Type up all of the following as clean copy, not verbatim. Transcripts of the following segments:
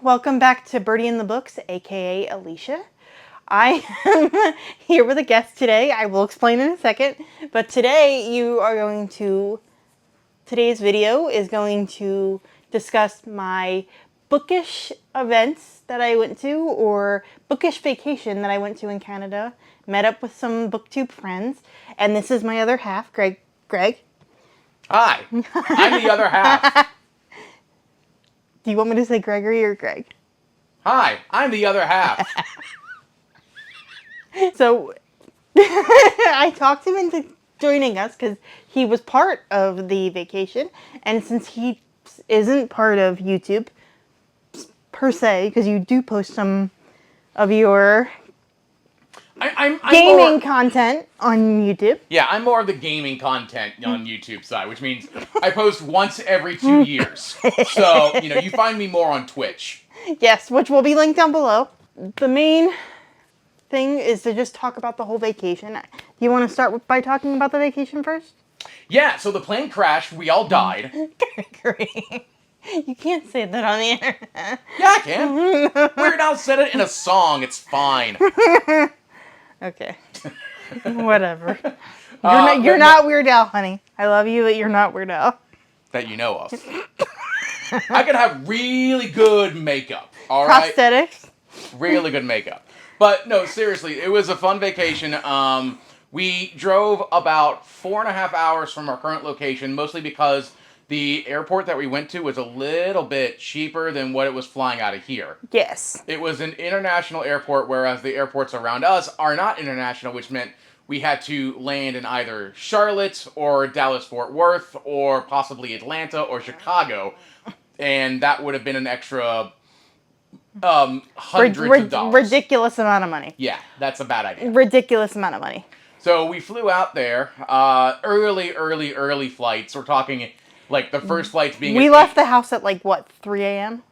welcome back to Birdie in the Books, aka Alicia. I am here with a guest today. I will explain in a second. But today's video is going to discuss my bookish events that I went to, or bookish vacation that I went to in Canada. Met up with some Booktube friends. And this is my other half, Gregg. Hi, I'm the other half. Do you want me to say Gregory or Gregg? Hi, I'm the other half. So, I talked him into joining us because he was part of the vacation. And since he isn't part of YouTube, per se, because you do post some of your I'm gaming content on YouTube. Yeah, I'm more of the gaming content on YouTube side, which means I post once every 2 years. So, you find me more on Twitch. Yes, which will be linked down below. The main thing is to just talk about the whole vacation. Do you want to start by talking about the vacation first? Yeah, so the plane crashed, we all died. Gregory, you can't say that on the internet. Yeah, I can. Weird Al said it in a song, it's fine. Okay. Whatever. You're not Weird Al, honey. I love you, but you're not Weird Al. That you know of. I could have really good makeup, alright? Prosthetics? Really good makeup. But no, seriously, it was a fun vacation. We drove about 4.5 hours from our current location, mostly because the airport that we went to was a little bit cheaper than what it was flying out of here. Yes. It was an international airport, whereas the airports around us are not international, which meant we had to land in either Charlotte or Dallas-Fort Worth or possibly Atlanta or Chicago, and that would have been an extra hundreds of dollars. Ridiculous amount of money. Yeah, that's a bad idea. Ridiculous amount of money. So we flew out there, early flights. We're talking like the first flights being... We left the house at like, what, 3 a.m.?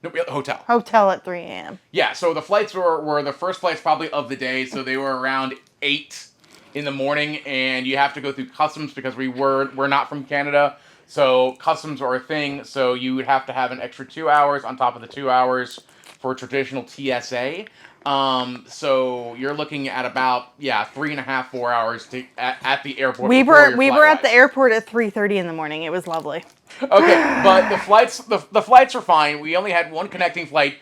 No, we had the hotel. Hotel at 3 a.m. Yeah, so the flights were the first flights probably of the day, so they were around 8 in the morning, and you have to go through customs because we're not from Canada, so customs are a thing, so you would have to have an extra 2 hours on top of the 2 hours for traditional TSA. So you're looking at about 3.5, 4 hours at the airport. We were at the airport at 3:30 in the morning. It was lovely. Okay, but the flights are fine. We only had one connecting flight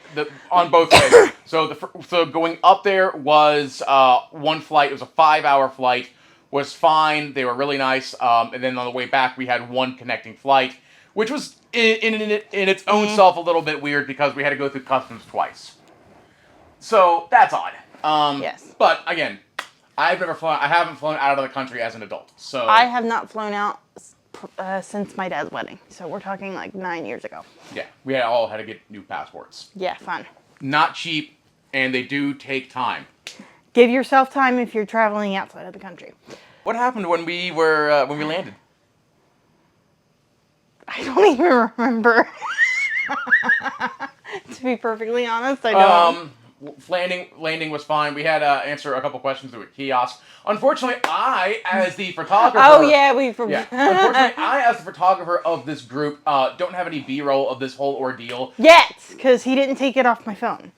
on both ways. So going up there was one flight. It was a 5-hour flight. Was fine. They were really nice. And then on the way back, we had one connecting flight, which was in its own self a little bit weird because we had to go through customs twice. So that's odd. Yes. But again, I haven't flown out of the country as an adult. So I have not flown out since my dad's wedding. So we're talking like 9 years ago. Yeah, we all had to get new passports. Yeah, fun. Not cheap, and they do take time. Give yourself time if you're traveling outside of the country. What happened when we landed? I don't even remember. To be perfectly honest, I don't. Landing was fine. We had to answer a couple questions through a kiosk. Unfortunately, I, as the photographer... Unfortunately, I, as the photographer of this group, don't have any B-roll of this whole ordeal. Yet, because he didn't take it off my phone.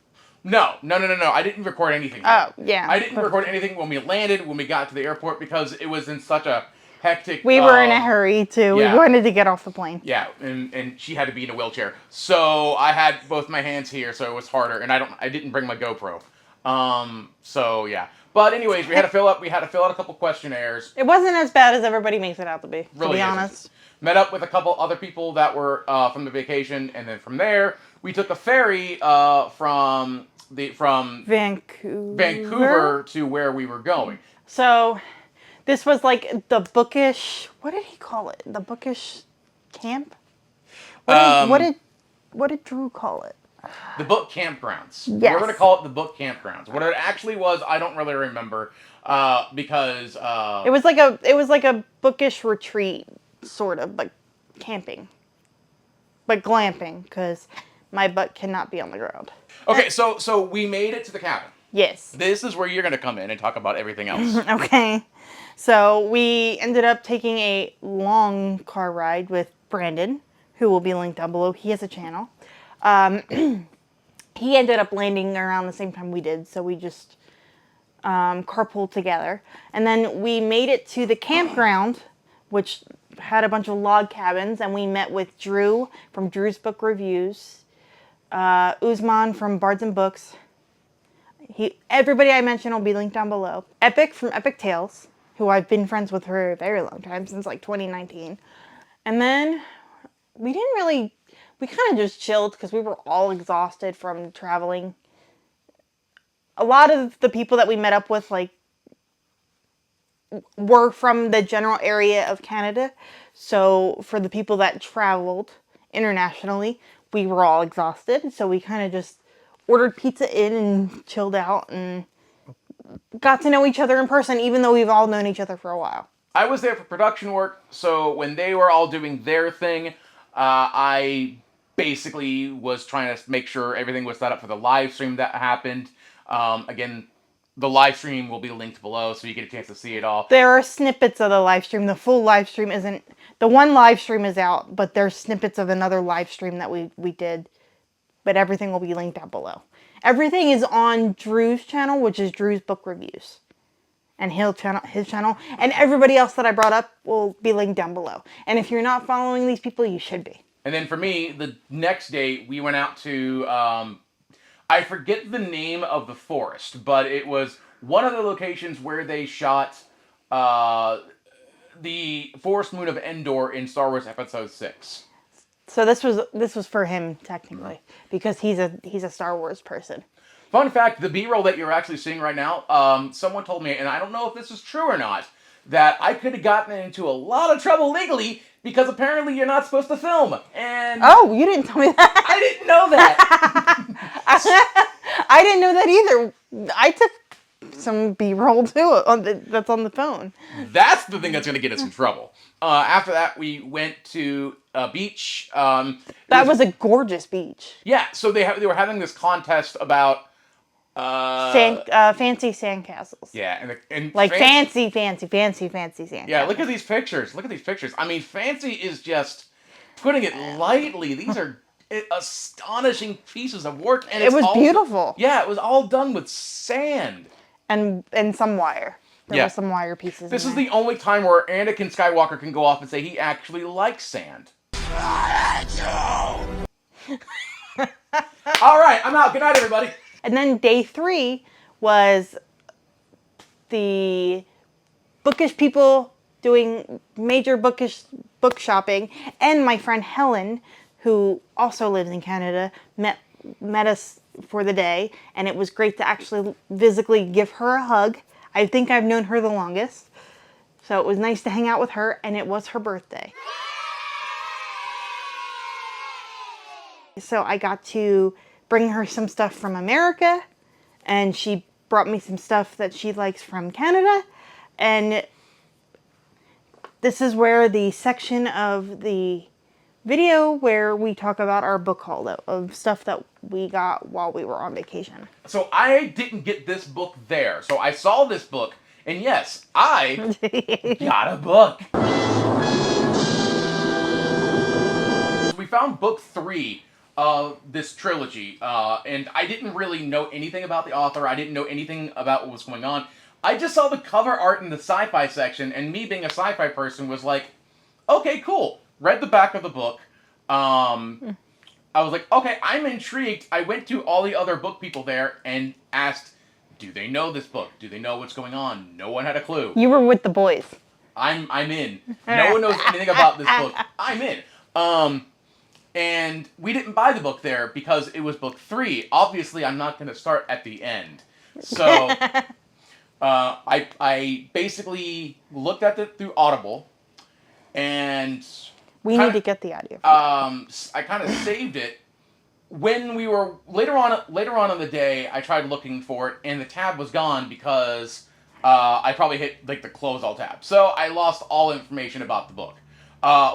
No. I didn't record anything. Oh, yeah. I didn't record anything when we landed, when we got to the airport, because it was in such a hectic... We were in a hurry, too. Yeah. We wanted to get off the plane. Yeah, and she had to be in a wheelchair. So I had both my hands here, so it was harder, and I didn't bring my GoPro. So yeah. But anyways, we had to fill out a couple questionnaires. It wasn't as bad as everybody makes it out to be, Really to be honest. Met up with a couple other people that were from the vacation, and then from there, we took a ferry from Vancouver to where we were going. So this was like the bookish... What did he call it? The bookish camp? What did Drew call it? The book campgrounds. Yes. We're going to call it the book campgrounds. What it actually was, I don't really remember, because... It was like a bookish retreat, sort of, but camping. But glamping, because my butt cannot be on the ground. Okay, so we made it to the cabin. Yes. This is where you're going to come in and talk about everything else. Okay. So we ended up taking a long car ride with Brandon, who will be linked down below. He has a channel. he ended up landing around the same time we did, so we just carpooled together. And then we made it to the campground, which had a bunch of log cabins, and we met with Drew from Drew's Book Reviews, Uzman from Bards and Books. Everybody I mentioned will be linked down below. Epic from Epic Tales, who I've been friends with for a very long time, since like 2019. And then we kind of just chilled because we were all exhausted from traveling. A lot of the people that we met up with, like, were from the general area of Canada. So for the people that traveled internationally, we were all exhausted. So we kind of just ordered pizza in and chilled out and got to know each other in person, even though we've all known each other for a while. I was there for production work, so when they were all doing their thing, I basically was trying to make sure everything was set up for the live stream that happened. Again, the live stream will be linked below, so you get a chance to see it all. There are snippets of the live stream. The full live stream isn't... The one live stream is out, but there's snippets of another live stream that we did. But everything will be linked down below. Everything is on Drew's channel, which is Drew's Book Reviews. And his channel. And everybody else that I brought up will be linked down below. And if you're not following these people, you should be. And then for me, the next day, we went out to... I forget the name of the forest, but it was one of the locations where they shot the Forest Moon of Endor in Star Wars Episode 6. So this was for him technically, because he's a Star Wars person. Fun fact: the B-roll that you're actually seeing right now, someone told me, and I don't know if this is true or not, that I could have gotten into a lot of trouble legally because apparently you're not supposed to film. And oh, you didn't tell me that. I didn't know that. I didn't know that either. I took some B-roll too that's on the phone. That's the thing that's going to get us in trouble. After that, we went to a beach. That was a gorgeous beach. Yeah, so they were having this contest about fancy sandcastles. Yeah, and like fancy sandcastles. Yeah, look at these pictures. Look at these pictures. I mean, fancy is just putting it lightly. These are astonishing pieces of work, and it was beautiful. Yeah, it was all done with sand and some wire. There were some wire pieces. This is the only time where Anakin Skywalker can go off and say he actually likes sand. All right, I'm out. Good night, everybody. And then day 3 was the bookish people doing major book shopping, and my friend Helen, who also lives in Canada, met us for the day, and it was great to actually physically give her a hug. I think I've known her the longest, so it was nice to hang out with her, and it was her birthday. So I got to bring her some stuff from America, and she brought me some stuff that she likes from Canada, and this is where the section of the video where we talk about our book haul of stuff that we got while we were on vacation. So I didn't get this book there. So I saw this book, and yes, I got a book. We found book 3 of this trilogy, and I didn't really know anything about the author. I didn't know anything about what was going on. I just saw the cover art in the sci-fi section, and me being a sci-fi person was like, okay, cool. Read the back of the book. I was like, okay, I'm intrigued. I went to all the other book people there and asked, do they know this book? Do they know what's going on? No one had a clue. You were with the boys. I'm in. No one knows anything about this book. I'm in. And we didn't buy the book there because it was book 3. Obviously, I'm not going to start at the end. So I basically looked at it through Audible, and we need to get the audio. I kind of saved it. When we were later on in the day, I tried looking for it, and the tab was gone because I probably hit like the close all tab. So I lost all information about the book.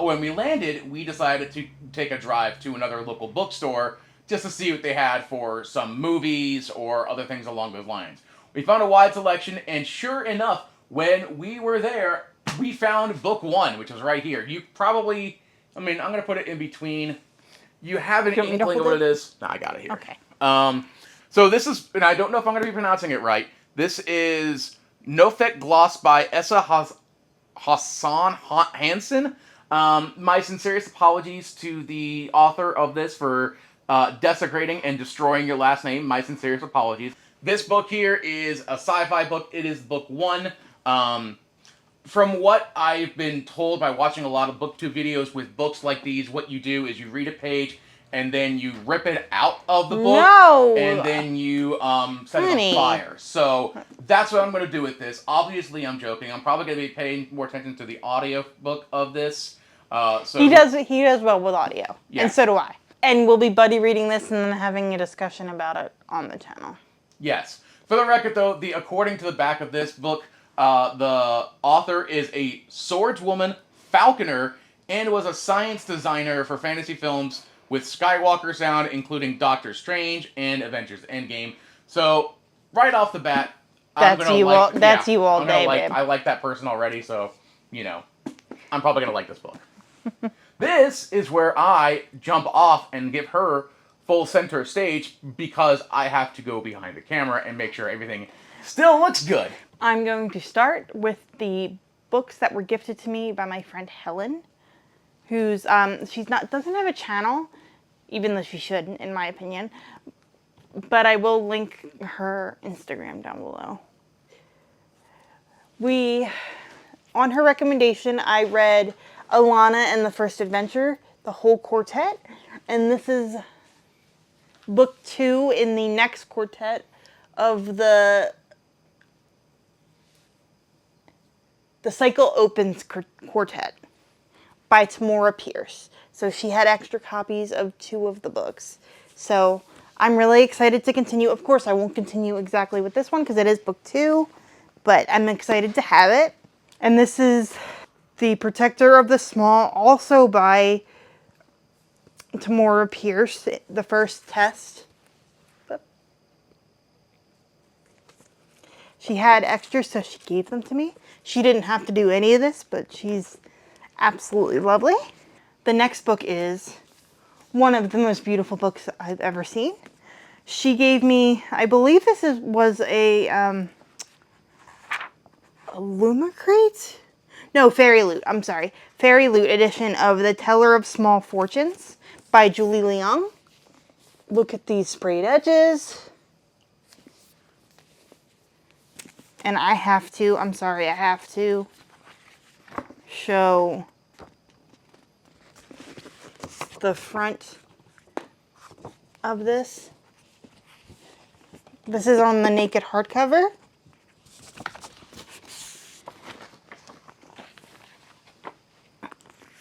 When we landed, we decided to take a drive to another local bookstore just to see what they had for some movies or other things along those lines. We found a wide selection, and sure enough, when we were there, we found book 1, which was right here. You probably, I'm going to put it in between. You have an inkling of what it is. No, I got it here. Okay. So this is, and I don't know if I'm going to be pronouncing it right. This is Nofet Gloss by Hassan Hansen. My sincerest apologies to the author of this for desecrating and destroying your last name. My sincerest apologies. This book here is a sci-fi book. It is book 1. From what I've been told by watching a lot of booktube videos with books like these, what you do is you read a page and then you rip it out of the book, No! and then you set it Honey. on fire. So that's what I'm going to do with this. Obviously, I'm joking. I'm probably going to be paying more attention to the audio book of this. So He does well with audio, Yeah. and so do I. And we'll be buddy reading this and then having a discussion about it on the channel. Yes. For the record, though, according to the back of this book, the author is a swordswoman, falconer, and was a science designer for fantasy films with Skywalker sound, including Doctor Strange and Avengers Endgame. So, right off the bat, That's you all day, babe. I like that person already, so, you know, I'm probably going to like this book. This is where I jump off and give her full center stage because I have to go behind the camera and make sure everything still looks good. I'm going to start with the books that were gifted to me by my friend Helen, who's doesn't have a channel, even though she should, in my opinion. But I will link her Instagram down below. On her recommendation, I read Alana and the First Adventure, the whole quartet, and this is book 2 in the next quartet of the Cycle Opens quartet by Tamora Pierce. So she had extra copies of 2 of the books. So I'm really excited to continue. Of course, I won't continue exactly with this one because it is book 2, but I'm excited to have it. And this is The Protector of the Small, also by Tamora Pierce, the first test. She had extras, so she gave them to me. She didn't have to do any of this, but she's absolutely lovely. The next book is one of the most beautiful books I've ever seen. She gave me, I believe this was a Lumicrate? No, Fairy Loot. I'm sorry. Fairy Loot edition of The Teller of Small Fortunes by Julie Leung. Look at these sprayed edges. And I have to show the front of this. This is on the naked hardcover.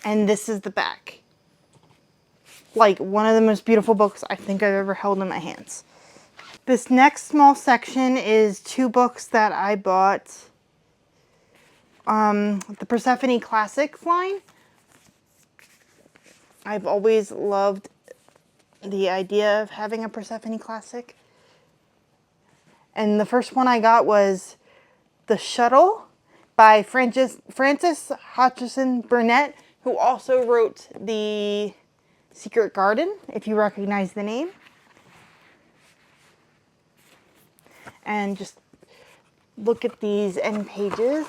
And this is the back. Like, one of the most beautiful books I think I've ever held in my hands. This next small section is 2 books that I bought. The Persephone Classics line. I've always loved the idea of having a Persephone Classic. And the first one I got was The Shuttle by Frances Hutchinson Burnett, who also wrote The Secret Garden, if you recognize the name. And just look at these end pages.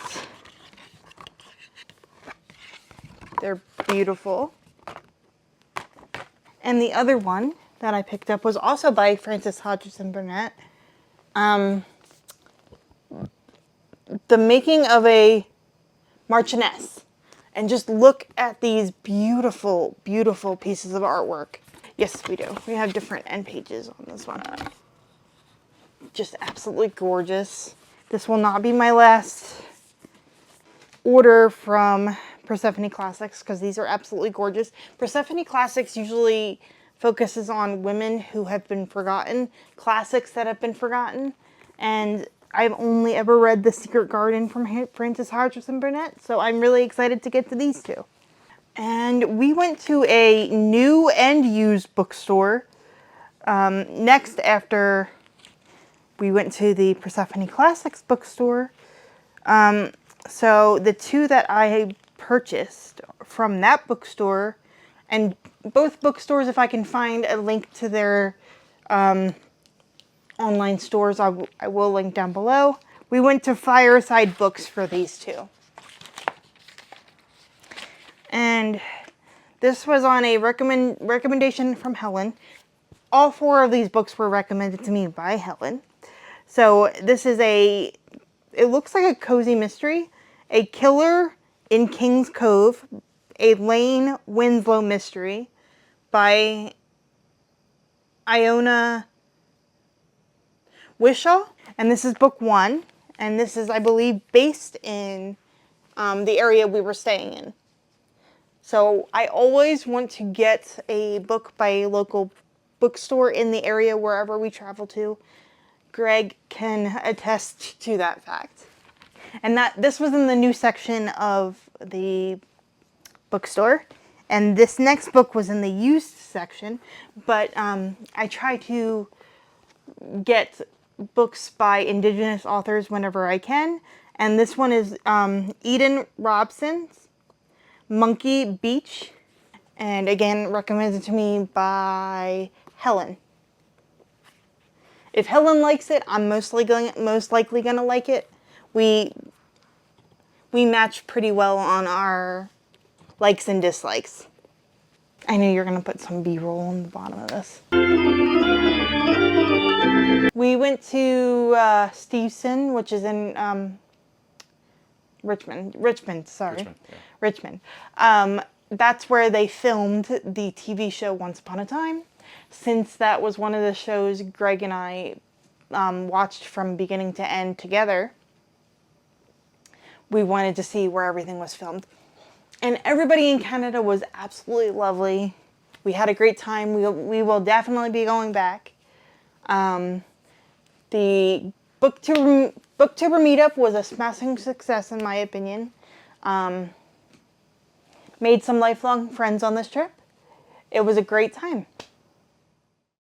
They're beautiful. And the other one that I picked up was also by Frances Hutchinson Burnett. The Making of a Marchioness. And just look at these beautiful, beautiful pieces of artwork. Yes, we do. We have different end pages on this one. Just absolutely gorgeous. This will not be my last order from Persephone Classics because these are absolutely gorgeous. Persephone Classics usually focuses on women who have been forgotten, classics that have been forgotten, and I've only ever read The Secret Garden from Frances Hutchinson Burnett, so I'm really excited to get to these 2. And we went to a new and used bookstore next after we went to the Persephone Classics bookstore. So the 2 that I purchased from that bookstore, and both bookstores, if I can find a link to their online stores I will link down below. We went to Fireside Books for these two. And this was on a recommendation from Helen. All four of these books were recommended to me by Helen. So this is it looks like a cozy mystery. A Killer in King's Cove, a Lane Winslow mystery by Iona Wishaw. And this is book 1. And this is, I believe, based in the area we were staying in. So I always want to get a book by a local bookstore in the area wherever we travel to. Gregg can attest to that fact. And this was in the new section of the bookstore. And this next book was in the used section. But I try to get books by Indigenous authors whenever I can. And this one is Eden Robson's Monkey Beach. And again, recommended to me by Helen. If Helen likes it, I'm most likely gonna like it. We match pretty well on our likes and dislikes. I knew you were gonna put some B-roll on the bottom of this. We went to Stevenson, which is in Richmond. Richmond. That's where they filmed the TV show Once Upon a Time. Since that was one of the shows Gregg and I watched from beginning to end together, we wanted to see where everything was filmed. And everybody in Canada was absolutely lovely. We had a great time. We will definitely be going back. The Booktuber meetup was a smashing success in my opinion. Made some lifelong friends on this trip. It was a great time.